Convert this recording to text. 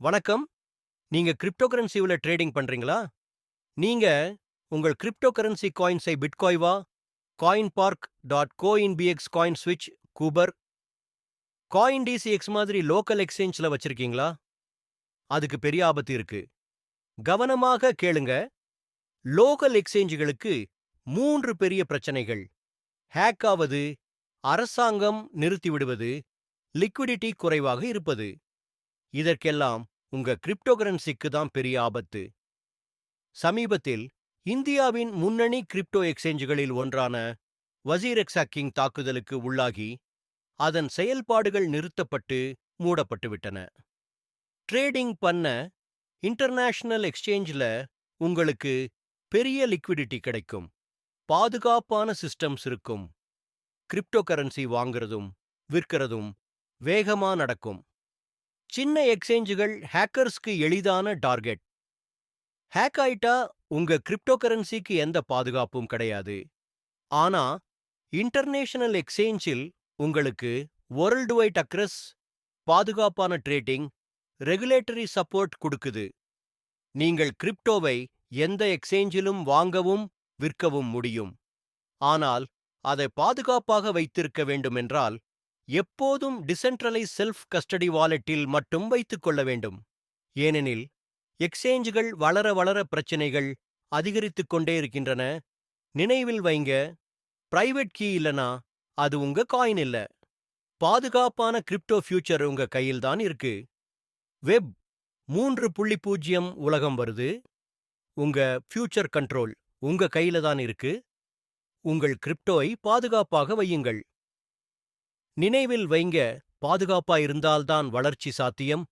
வணக்கம். நீங்க crypto கரன்சில trading பண்றீங்களா? நீங்க உங்கள் கிரிப்டோ கரன்சி காயின்ஸை பிட்காய்வா, coinpark.coinbx காயின் ஸ்விட்ச், கூபர், காயின்டிசிஎக்ஸ் மாதிரி லோக்கல் எக்ஸ்சேஞ்ச்ல வச்சிருக்கீங்களா? அதுக்கு பெரிய ஆபத்து இருக்கு. கவனமாக கேளுங்க. லோக்கல் எக்ஸ்சேஞ்சுகளுக்கு 3 பெரிய பிரச்சனைகள். ஹேக் ஆவது, அரசாங்கம் நிறுத்திவிடுவது, லிக்விடிட்டி குறைவாக இருப்பது. இதற்கெல்லாம் உங்க கிரிப்டோ கரன்சிக்கு தான் பெரிய ஆபத்து. சமீபத்தில் இந்தியாவின் முன்னணி கிரிப்டோ எக்ஸ்சேஞ்சுகளில் ஒன்றான வசீரெக்ஸ் ஹேக்கிங் தாக்குதலுக்கு உள்ளாகி அதன் செயல்பாடுகள் நிறுத்தப்பட்டு மூடப்பட்டு விட்டன. ட்ரேடிங் பண்ண இன்டர்நேஷனல் எக்ஸ்சேஞ்சில் உங்களுக்கு பெரிய லிக்விடிட்டி கிடைக்கும், பாதுகாப்பான சிஸ்டம்ஸ் இருக்கும், கிரிப்டோ கரன்சி வாங்குறதும் விற்கிறதும் வேகமா நடக்கும். சின்ன எக்ஸ்சேஞ்சுகள் ஹேக்கர்ஸ்க்கு எளிதான டார்கெட். ஹேக் ஆயிட்டா உங்க கிரிப்டோ கரன்சிக்கு எந்த பாதுகாப்பும் கிடையாது. ஆனா இன்டர்நேஷனல் எக்ஸ்சேஞ்சில் உங்களுக்கு வேர்ல்டு வைட் அக்ரஸ், பாதுகாப்பான ட்ரேடிங், ரெகுலேட்டரி சப்போர்ட் கொடுக்குது. நீங்கள் கிரிப்டோவை எந்த எக்ஸ்சேஞ்சிலும் வாங்கவும் விற்கவும் முடியும். ஆனால் அதை பாதுகாப்பாக வைத்திருக்க வேண்டுமென்றால் எப்போதும் டிசென்ட்ரலைஸ் செல்ஃப் கஸ்டடி வாலெட்டில் மட்டும் வைத்துக் கொள்ள வேண்டும். ஏனெனில் எக்ஸ்சேஞ்சுகள் வளர வளர பிரச்சனைகள் அதிகரித்துக் கொண்டே இருக்கின்றன. நினைவில் வைங்க, பிரைவேட் கீ இல்லனா அது உங்க காயின் இல்ல. பாதுகாப்பான கிரிப்டோ ஃபியூச்சர் உங்க கையில் தான் இருக்கு. வெப் 3.0 உலகம் வருது. உங்க ஃபியூச்சர் கண்ட்ரோல் உங்க கையில தான் இருக்கு. உங்கள் கிரிப்டோவை பாதுகாப்பாக வையுங்கள். நினைவில் வைங்க, பாதுகாப்பா இருந்தால்தான் வளர்ச்சி சாத்தியம்.